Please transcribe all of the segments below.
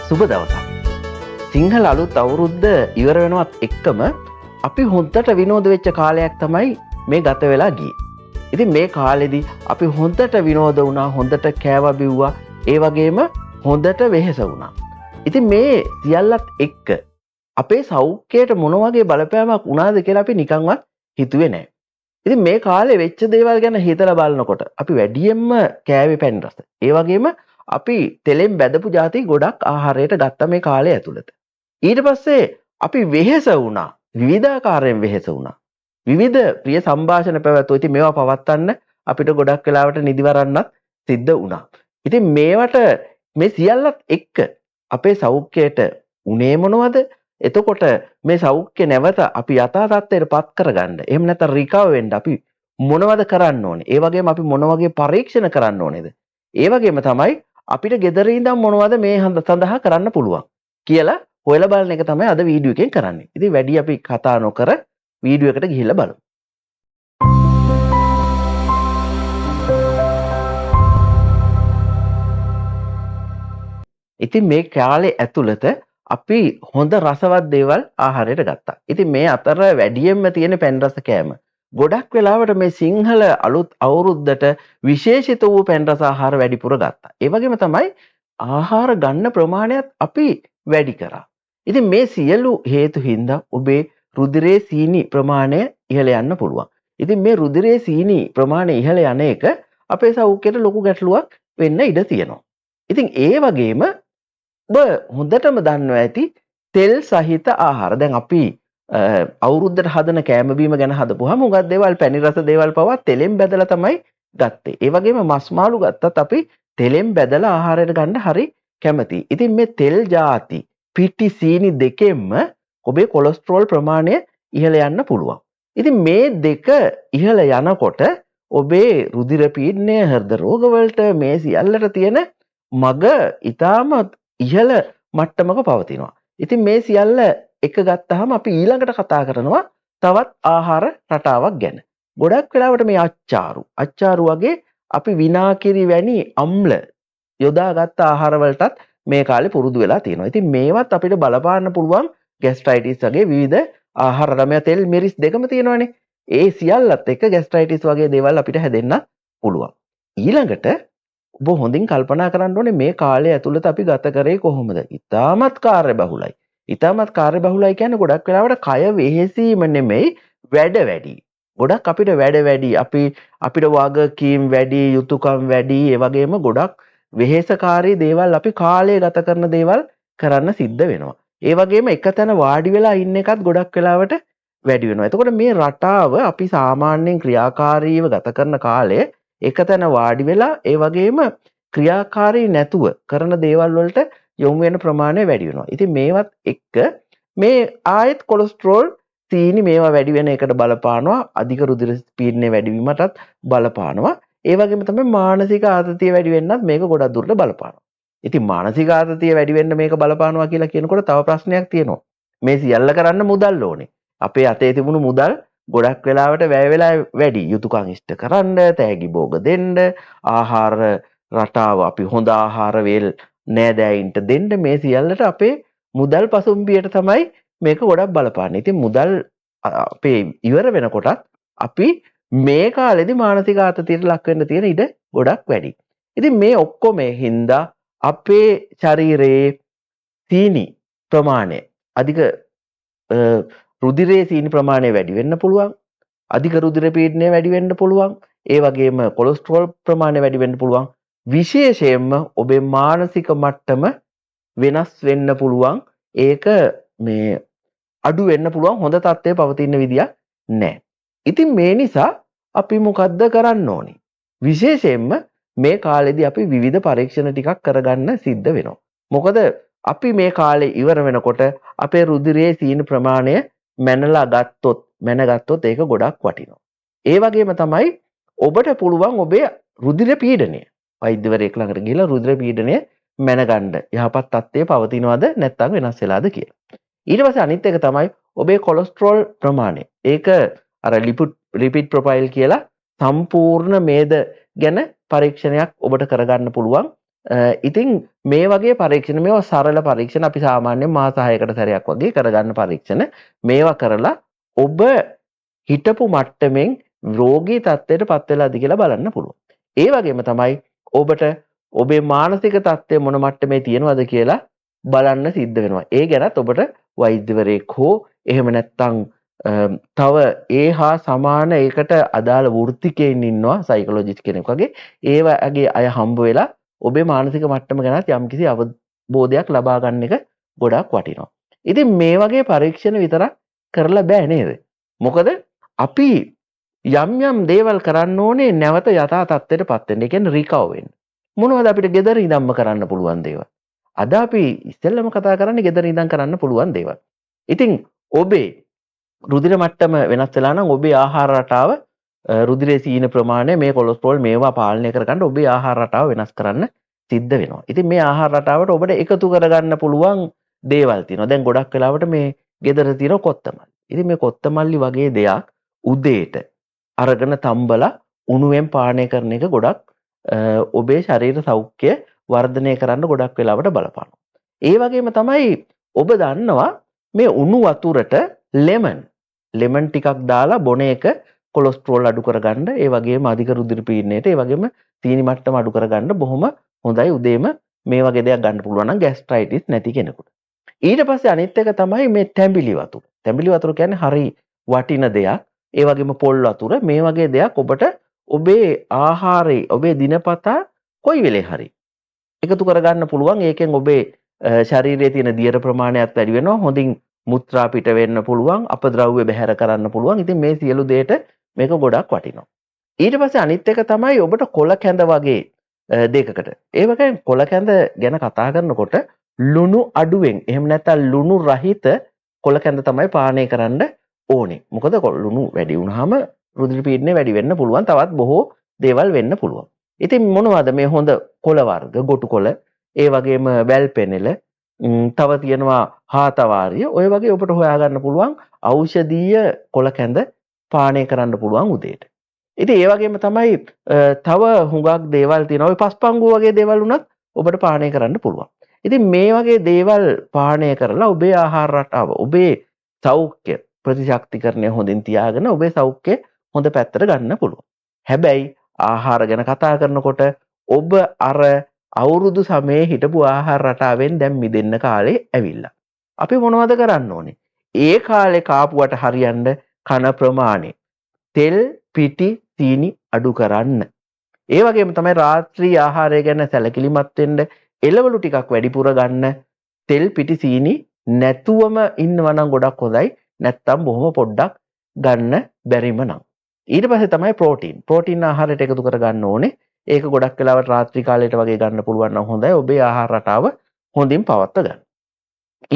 සුබ දවසක්. සිංහල අලුත් අවුරුද්ද ඉවර වෙනවත් එක්කම අපි හොඳට විනෝද වෙච්ච කාලයක් තමයි මේ ගත වෙලා ගියේ. ඉතින් මේ කාලෙදි අපි හොඳට විනෝද වුණා, හොඳට කෑවා බිව්වා, ඒ වගේම හොඳට වෙහෙස වුණා. ඉතින් මේ සියල්ලත් එක්ක අපේ සෞඛ්‍යයට මොන වගේ බලපෑමක් වුණාද කියලා අපි නිකන්වත් හිතුවේ නැහැ. ඉතින් මේ කාලේ වෙච්ච දේවල් ගැන හිතලා බලනකොට අපි වැඩියෙන්ම කෑවේ පැන් රස. ඒ වගේම අපි තෙලෙන් බැදපු ಜಾති ගොඩක් ආහාරයට ගත්ත මේ කාලය ඇතුළත. ඊට පස්සේ අපි වෙහෙස වුණා. විවිධාකාරයෙන් වෙහෙස වුණා. විවිධ ප්‍රිය සංഭാෂණ පැවැත්වුවා. ඉතින් මේවා පවත්වන්න අපිට ගොඩක් වෙලාවට නිදි වරන්නත් සිද්ධ වුණා. ඉතින් මේවට මේ සියල්ලත් එක්ක අපේ සෞඛ්‍යයට උනේ මොනවද? එතකොට මේ සෞඛ්‍ය නැවත අපි යථා තත්ත්වයට පත් කරගන්න. එහෙම නැත්නම් රිකවර් වෙන්න අපි මොනවද කරන්න ඕනේ? ඒ වගේම අපි මොන වගේ පරීක්ෂණ කරන්න ඕනේද? ඒ වගේම තමයි අපිට ගෙදර ඉඳන් මොනවද මේ සඳහා කරන්න පුළුවන් කියලා හොයලා බලන එක තමයි අද වීඩියෝ එකෙන් කරන්නේ. ඉතින් වැඩි අපි කතා නොකර වීඩියෝ එකට ගිහිල්ලා බලමු. ඉතින් මේ කාලේ ඇතුළත අපි හොඳ රසවත් දේවල් ආහාරයට ගත්තා. ඉතින් මේ අතර වැඩියෙන්ම තියෙන පැන් රස කෑම. ගොඩක් වෙලාවට මේ සිංහල අලුත් අවුරුද්දට විශේෂිත වූ පැන් රස ආහාර වැඩිපුර ගත්තා. ඒ වගේම තමයි ආහාර ගන්න ප්‍රමාණයත් අපි වැඩි කරා. ඉතින් මේ සියලු හේතු හින්දා ඔබේ රුධිරයේ සීනි ප්‍රමාණය ඉහළ යන්න පුළුවන්. ඉතින් මේ රුධිරයේ සීනි ප්‍රමාණය ඉහළ යන එක අපේ සෞඛ්‍යයට ලොකු ගැටලුවක් වෙන්න ඉඩ තියෙනවා. ඉතින් ඒ වගේම ඔබ හොඳටම දන්නවා ඇති තෙල් සහිත ආහාර. දැන් අපි අවුරුද්දට හදන කෑම බීම ගැන හදපුවාම උගත් දේවල් පැණි රස දේවල් පවා තෙලෙන් බැදලා තමයි ගත්තේ. ඒ වගේම මස් මාළු ගත්තත් අපි තෙලෙන් බැදලා ආහාරයට ගන්න හරි කැමතියි. ඉතින් මේ තෙල් ಜಾති පිටි සීනි දෙකෙන්ම ඔබේ කොලෙස්ටරෝල් ප්‍රමාණය ඉහළ යන්න පුළුවන්. ඉතින් මේ දෙක ඉහළ යනකොට ඔබේ රුධිර පීඩනය, හෘද රෝග වලට මේ සියල්ලට තියෙන මග ඊටමත් ඉහළ මට්ටමක පවතිනවා. ඉතින් මේ සියල්ල එක ගත්තාම අපි ඊළඟට කතා කරනවා තවත් ආහාර රටාවක් ගැන. ගොඩක් වෙලාවට මේ අච්චාරු වගේ අපි විනාකිරි වැනි අම්ල යොදාගත් ආහාර වලටත් මේ කාලේ පුරුදු වෙලා තියෙනවා. ඉතින් මේවත් අපිට බලපාන්න පුළුවන් ગેස්ට්‍රයිටිස් වගේ විවිධ ආහාර රමය තෙල් මිරිස් දෙකම තියෙනවානේ. ඒ සියල්ලත් එක්ක ગેස්ට්‍රයිටිස් වගේ දේවල් අපිට හැදෙන්න පුළුවන්. ඊළඟට ඔබ හොඳින් කල්පනා කරන්න ඕනේ මේ කාලය ඇතුළත අපි ගත කරේ කොහොමද? ඉතාමත් කාර්යබහුලයි. ඉතාමත් කාර්යබහුලයි කියන්නේ ගොඩක් වෙලාවට කය වෙහෙසීම නෙමෙයි වැඩ වැඩි. ගොඩක් අපිට වැඩ වැඩි. අපිට වගකීම් වැඩි, යුතුයකම් වැඩි. ඒ වගේම ගොඩක් වෙහෙසකාරී දේවල් අපි කාලය ගත කරන දේවල් කරන්න සිද්ධ වෙනවා. ඒ වගේම එකතැන වාඩි වෙලා ඉන්න එකත් ගොඩක් වෙලාවට වැඩි වෙනවා. එතකොට මේ රටාව අපි සාමාන්‍යයෙන් ක්‍රියාකාරීව ගත කරන කාලය එකතැන වාඩි වෙලා ඒ වගේම ක්‍රියාකාරී නැතුව කරන දේවල් වලට යොමු වෙන ප්‍රමාණය වැඩි වෙනවා. ඉතින් මේවත් එක්ක මේ ආයෙත් කොලෙස්ටරෝල් සීනි මේවා වැඩි වෙන එකට බලපානවා. අධික රුධිර පීඩනය වැඩි වීමටත් බලපානවා. ඒ වගේම තමයි මානසික ආතතිය වැඩි වෙන්නත් මේක ගොඩක් දුරට බලපානවා. ඉතින් මානසික ආතතිය වැඩි වෙන්න මේක බලපානවා කියලා කියනකොට තව ප්‍රශ්නයක් තියෙනවා. මේ සියල්ල කරන්න මුදල් ඕනේ. අපේ අතේ තිබුණු මුදල් ගොඩක් වෙලාවට වැය වෙලා වැඩි. යුතුයකම් ඉෂ්ට කරන්න, තෑගි භෝග දෙන්න, ආහාර රටාව අපි හොඳ ආහාර වේල් නෑදෑයින්ට දෙන්න, මේ සියල්ලට අපේ මුදල් පසුම්බියට තමයි මේක ගොඩක් බලපාන්නේ. ඉතින් මුදල් අපේ ඉවර වෙනකොටත් අපි මේ කාලෙදි මානසික ආතතියට ලක් වෙන්න තියෙන ඉඩ ගොඩක් වැඩි. ඉතින් මේ ඔක්කොම හින්දා අපේ ශරීරයේ සීනි ප්‍රමාණය අධික රුධිරයේ සීනි ප්‍රමාණය වැඩි වෙන්න පුළුවන්. අධික රුධිර පීඩනය වැඩි වෙන්න පුළුවන්. ඒ වගේම කොලෙස්ටරෝල් ප්‍රමාණය වැඩි වෙන්න පුළුවන්. විශේෂයෙන්ම ඔබේ මානසික මට්ටම වෙනස් වෙන්න පුළුවන්. ඒක මේ අඩු වෙන්න පුළුවන්. හොඳ තත්ත්වයේ පවතින විදියක් නැහැ. ඉතින් මේ නිසා අපි මොකද්ද කරන්න ඕනේ? විශේෂයෙන්ම මේ කාලෙදී අපි විවිධ පරීක්ෂණ ටිකක් කරගන්න සිද්ධ වෙනවා. මොකද අපි මේ කාලේ ඉවර වෙනකොට අපේ රුධිරයේ සීනි ප්‍රමාණය මැනගත්තොත් ඒක ගොඩක් වටිනවා. ඒ වගේම තමයි ඔබට පුළුවන් ඔබේ රුධිර පීඩනය වෛද්‍යවරයෙක් ළඟට ගිහිල්ලා රුධිර පීඩනය මැනගන්න. යහපත් තත්ත්වයේ පවතිනවද නැත්නම් වෙනස් වෙලාද කියලා. ඊට පස්සේ අනිත් එක තමයි ඔබේ කොලෙස්ටරෝල් ප්‍රමාණය. ඒක අර ලිපිඩ් ප්‍රොෆයිල් කියලා සම්පූර්ණ මේද ගැන පරීක්ෂණයක් ඔබට කරගන්න පුළුවන් ඉතින් මේ වගේ පරීක්ෂණ මේවා සරල පරීක්ෂණ අපි සාමාන්‍යයෙන් මාස 6කට සැරයක් වගේ කරගන්න පරීක්ෂණ මේවා කරලා ඔබ හිටපු මට්ටමින් රෝගී තත්ත්වයට පත් වෙලාද කියලා බලන්න පුළුවන්. ඒ වගේම තමයි ඔබට ඔබේ මානසික තත්ත්වය මොන මට්ටමේ තියෙනවද කියලා බලන්න සිද්ධ වෙනවා. ඒ ගැනත් ඔබට වෛද්‍යවරයෙක් හෝ එහෙම නැත්නම් තව ඒ හා සමාන ඒකට අදාළ වෘත්තිකයින් ඉන්නවා සයිකොලොජිස්ට් කෙනෙක් වගේ. ඒ වගේ අය හම්බ වෙලා ඔබේ මානසික මට්ටම ගැනත් යම්කිසි අවබෝධයක් ලබා ගන්න එක ගොඩක් වටිනවා. ඉතින් මේ වගේ පරීක්ෂණ විතරක් කරලා බෑ නේද? මොකද අපි යම් දේවල් කරන්න ඕනේ නැවත යථා තත්ත්වයටපත් වෙන්න. ඒ කියන්නේ රිකවර් වෙන්න. මොනවද අපිට gedara ඉඳන්ම කරන්න පුළුවන් දේවල්? අද අපි ඉස්සෙල්ලම කතා කරන්නේ gedara ඉඳන් කරන්න පුළුවන් දේවල්. ඉතින් ඔබේ රුධිර මට්ටම වෙනස් වෙලා නම් ඔබේ ආහාර රටාව රුධිරයේ සීන ප්‍රමාණය මේ කොලෙස්ටරෝල් මේවා පාලනය කරගන්න ඔබේ ආහාර රටාව වෙනස් කරන්න සිද්ධ වෙනවා. ඉතින් මේ ආහාර රටාවට ඔබට එකතු කරගන්න පුළුවන් දේවල් තියෙනවා. දැන් ගොඩක් වෙලාවට මේ gedara තියෙන කොත්තමල්ලි. ඉතින් මේ කොත්තමල්ලි වගේ දෙයක් උදේට අරගෙන තම්බලා උණුවෙන් පානය කරන එක ගොඩක් ඔබේ ශරීර සෞඛ්‍යය වර්ධනය කරන්න ගොඩක් වෙලාවට බලපානවා. ඒ වගේම තමයි ඔබ දන්නවා මේ උණු වතුරට ලෙමන් ටිකක් දාලා බොන එක කොලෙස්ටරෝල් අඩු කරගන්න, ඒ වගේම අධික රුධිර පීඩනයට, ඒ වගේම සීනි මට්ටම අඩු කරගන්න බොහොම හොඳයි උදේම මේ වගේ දෙයක් ගන්න පුළුවන් නම් ગેස්ට්‍රයිටිස් නැති කෙනෙකුට. ඊට පස්සේ අනිත් එක තමයි මේ තැඹිලි වතුර. තැඹිලි වතුර කියන්නේ හරි වටින දෙයක්. ඒ වගේම පොල් වතුර මේ වගේ දෙයක් ඔබට ඔබේ ආහාරයේ ඔබේ දිනපතා කොයි වෙලේ හරි එකතු කරගන්න පුළුවන්. ඒකෙන් ඔබේ ශරීරයේ තියෙන දියර ප්‍රමාණයත් වැඩි වෙනවා. හොඳින් මුත්‍රා පිට වෙන්න පුළුවන්. අපද්‍රව්‍ය බැහැර කරන්න පුළුවන්. ඉතින් මේ සියලු දේට මේක ගොඩක් වටිනවා. ඊට පස්සේ අනිත් එක තමයි ඔබට කොළ කැඳ වගේ දෙකකට. ඒ වගේ කොළ කැඳ ගැන කතා කරනකොට ලුණු අඩුවෙන් එහෙම නැත්නම් ලුණු රහිත කොළ කැඳ තමයි පානය කරන්න ඕනේ. මොකද ලුණු වැඩි වුණාම රුධිර පීඩනය වැඩි වෙන්න පුළුවන්. තවත් බොහෝ දේවල් වෙන්න පුළුවන්. ඉතින් මොනවද මේ හොඳ කොළ වර්ග? ගොටු කොළ, ඒ වගේම වැල් පෙනෙල, තව තියෙනවා හාතවාරිය. ඔය වගේ ඔබට හොයාගන්න පුළුවන් ඖෂධීය කොළ කැඳ පානය කරන්න පුළුවන් උදේට. ඉතින් ඒ වගේම තමයි තව හුඟක් දේවල් තියෙනවා. ඔය පස්පංගු වගේ දේවල් උනත් ඔබට පානය කරන්න පුළුවන්. ඉතින් මේ වගේ දේවල් පානය කරලා ඔබේ ආහාර රටාව, ඔබේ සෞඛ්‍ය ප්‍රතිශක්තිකරණය හොඳින් තියාගෙන ඔබේ සෞඛ්‍ය හොඳ පැත්තට ගන්න පුළුවන්. හැබැයි ආහාර ගැන කතා කරනකොට ඔබ අර අවුරුදු 9 හිටපු ආහාර රටාවෙන් දැන් මිදෙන්න කාලේ ඇවිල්ලා. අපි මොනවද කරන්න ඕනේ? ඒ කාලේ කාපුවට හරියන්න කන ප්‍රමාණය තෙල්, පිටි, සීනි අඩු කරන්න. ඒ වගේම තමයි රාත්‍රී ආහාරය ගැන සැලකිලිමත් වෙන්න. එළවලු ටිකක් වැඩිපුර ගන්න. තෙල්, පිටි, සීනි නැතුවම ඉන්නවා නම් ගොඩක් හොඳයි. නැත්තම් බොහොම පොඩ්ඩක් ගන්න බැරිම නම්. ඊට පස්සේ තමයි ප්‍රෝටීන්. ප්‍රෝටීන් ආහාරයට එකතු කර ගන්න ඕනේ. ඒක ගොඩක් වෙලාවට රාත්‍රී කාලයට වගේ ගන්න පුළුවන් නම් හොඳයි. ඔබේ ආහාර රටාව හොඳින් පවත්වා ගන්න.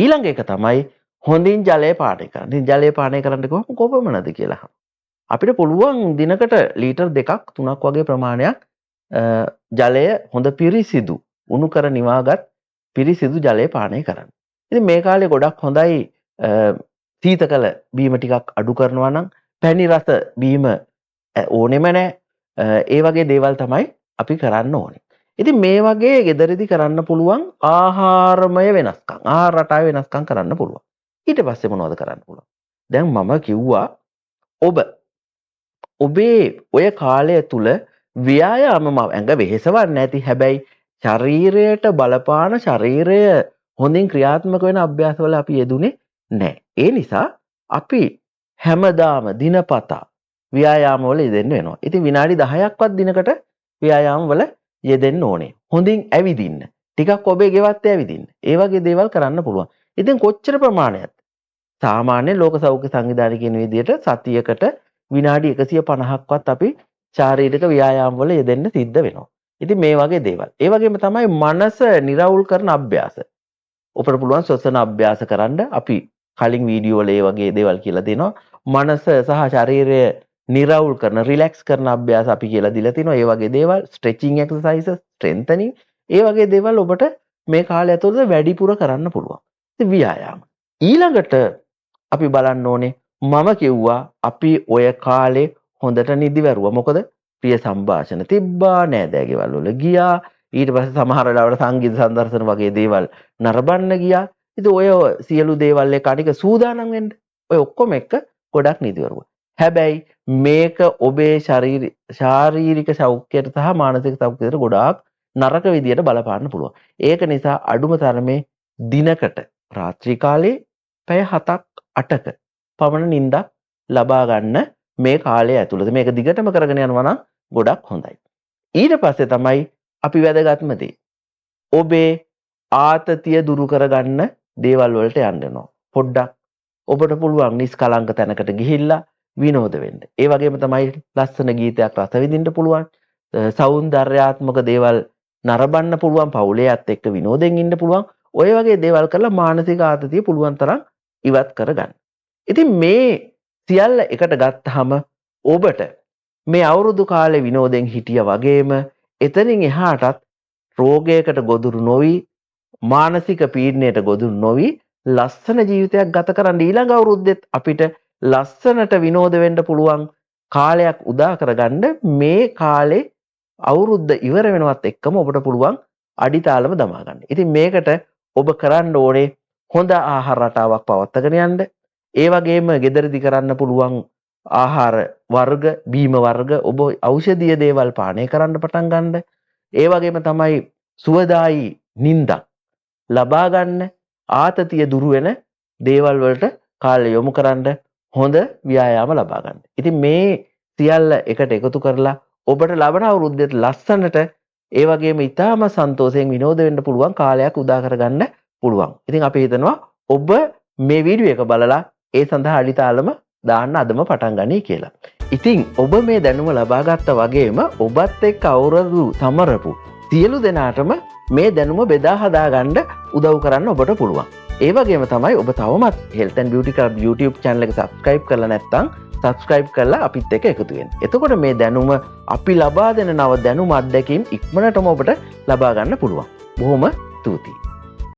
ඊළඟ එක තමයි හොඳින් ජලය පානය කරන්න. ඉතින් ජලය පානය කරන්න කොහොමද කියලා. අපිට පුළුවන් දිනකට ලීටර් 2ක් 3ක් වගේ ප්‍රමාණයක් ජලය හොඳ පිරිසිදු උණු කර නිවාගත් පිරිසිදු ජලය පානය කරන්න. ඉතින් මේ කාලේ ගොඩක් හොඳයි සීතකල බීම ටිකක් අඩු කරනවා නම් පැණි රස බීම ඕනෙම නැහැ. ඒ වගේ දේවල් තමයි අපි කරන්න ඕනේ. ඉතින් මේ වගේ ගෙදරදී කරන්න පුළුවන් ආහාරමය වෙනස්කම්, ආහාර රටාවේ වෙනස්කම් කරන්න පුළුවන්. ඊට පස්සේ මොනවද කරන්න පුළුවන්? දැන් මම කිව්වා ඔබේ ඔය කාලය තුල ව්‍යායාම ඇඟ වෙහෙසවන්නේ නැති, හැබැයි ශරීරයට බලපාන, ශරීරය හොඳින් ක්‍රියාත්මක වෙන අභ්‍යාසවල අපි යෙදුනේ නැහැ. ඒ නිසා අපි හැමදාම දිනපතා ව්‍යායාම වල යෙදෙන්න වෙනවා. ඉතින් විනාඩි 10ක්වත් දිනකට ව්‍යායාම වල යෙදෙන්න ඕනේ. හොඳින් ඇවිදින්න. ටිකක් ඔබේ ගෙවත්තේ ඇවිදින්න. ඒ වගේ දේවල් කරන්න පුළුවන්. ඉතින් කොච්චර ප්‍රමාණයක්ද? සාමාන්‍ය ලෝක සෞඛ්‍ය සංවිධානය කියන විදිහට සතියකට විනාඩි 150ක්වත් අපි ශාරීරික ව්‍යායාම වල යෙදෙන්න සිද්ධ වෙනවා. ඉතින් මේ වගේ දේවල්. ඒ වගේම තමයි මනස නිරවුල් කරන අභ්‍යාස. ඔබට පුළුවන් ශ්වසන අභ්‍යාස කරන්න. අපි කලින් වීඩියෝ වල ඒ වගේ දේවල් කියලා දෙනවා. මනස සහ ශරීරය නිරවුල් කරන, රිලැක්ස් කරන අභ්‍යාස අපි කියලා දීලා තිනවා. ඒ වගේ දේවල්, ස්ට්‍රෙචිං එක්සර්සයිසස්, ස්ට්‍රෙන්තනින්, ඒ වගේ දේවල් ඔබට මේ කාලය ඇතුළත වැඩිපුර කරන්න පුළුවන්. ඉතින් ව්‍යායාම. ඊළඟට අපි බලන්න ඕනේ මම කිව්වා අපි ඔය කාලේ හොඳට නිදි වැරුවා. මොකද ප්‍රිය සංഭാෂණ තිබ්බා, නෑදෑ ගෙවල් වල ගියා. ඊට පස්සේ සමහර වෙලාවට සංගීත සම්දර්ශන වගේ දේවල් නරඹන්න ගියා. ඉතින් ඔය සියලු දේවල් එක අනික සූදානම් වෙන්න. ඔය ඔක්කොම එක ගොඩක් නිදිවරුව. හැබැයි මේක ඔබේ ශාරීරික සෞඛ්‍යයට සහ මානසික සෞඛ්‍යයට ගොඩාක් නරක විදියට බලපාන්න පුළුවන්. ඒක නිසා අඩුම තරමේ දිනකට රාත්‍රී කාලේ පැය 7ක් 8ක පමණ නිින්දක් ලබා ගන්න මේ කාලය ඇතුළත. මේක දිගටම කරගෙන යනවා නම් ගොඩක් හොඳයි. ඊට පස්සේ තමයි අපි වැදගත්ම දේ. ඔබේ ආතතිය දුරු කරගන්න දේවල් වලට යන්න වෙනවා. පොඩ්ඩක් ඔබට පුළුවන් නිස්කලංක තැනකට ගිහිල්ලා විනෝද වෙන්න. ඒ වගේම තමයි ලස්සන ගීතයක් රස විඳින්න පුළුවන්. සෞන්දර්යාත්මක දේවල් නරඹන්න පුළුවන්. පවුලේත් එක්ක විනෝදෙන් ඉන්න පුළුවන්. ඔය වගේ දේවල් කරලා මානසික ආතතිය පුළුවන් තරම් ඉවත් කරගන්න. ඉතින් මේ සියල්ල එකට ගත්තාම ඔබට මේ අවුරුදු කාලේ විනෝදෙන් හිටිය වගේම එතනින් එහාටත් රෝගයකට ගොදුරු නොවි මානසික පීඩනයට ගොදුරු නොවි ලස්සන ජීවිතයක් ගත කරන්න ඊළඟ අවුරුද්දෙත් අපිට ලස්සනට විනෝද වෙන්න පුළුවන් කාලයක් උදා කරගන්න මේ කාලේ අවුරුද්ද ඉවර වෙනවත් එක්කම ඔබට පුළුවන් අඩිතාලම දමා ගන්න. ඉතින් මේකට ඔබ කරන්න ඕනේ හොඳ ආහාර රටාවක් පවත්වාගෙන යන්න. ඒ වගේම ගෙදරදි කරන්න පුළුවන් ආහාර වර්ග, බීම වර්ග ඔබ ඖෂධීය දේවල් පානය කරන්න පටන් ගන්න. ඒ වගේම තමයි සුවදායි නිින්දක් ලබා ගන්න, ආතතිය දුරු වෙන දේවල් වලට කාලය යොමු කරන්න, හොඳ ව්‍යායාම ලබා ගන්න. ඉතින් මේ සියල්ල එකට එකතු කරලා ඔබට ලබන අවුරුද්දේට ලස්සනට ඒ වගේම ඊටාම සන්තෝෂයෙන් විනෝද වෙන්න පුළුවන් කාලයක් උදා කරගන්න පුළුවන්. ඉතින් අපි හිතනවා ඔබ මේ වීඩියෝ එක බලලා ඒ සඳහා අඩිතාලම දාන්න අදම පටන් ගනී කියලා. ඉතින් ඔබ මේ දැනුම ලබා ගත්තා වගේම ඔබත් එක්ක අවුරුදු සමරපු සියලු දෙනාටම මේ දැනුම බෙදා හදා ගන්න උදව් කරන්න ඔබට පුළුවන්. ඒ වගේම තමයි ඔබ තවමත් Health and Beauty Club YouTube channel එක subscribe කරලා නැත්නම් subscribe කරලා අපිත් එක්ක එකතු වෙන්න. එතකොට මේ දැනුම අපි ලබා දෙන නව දැනුම අත්දැකීම් ඉක්මනටම ඔබට ලබා ගන්න පුළුවන්. බොහොම ස්තුතියි.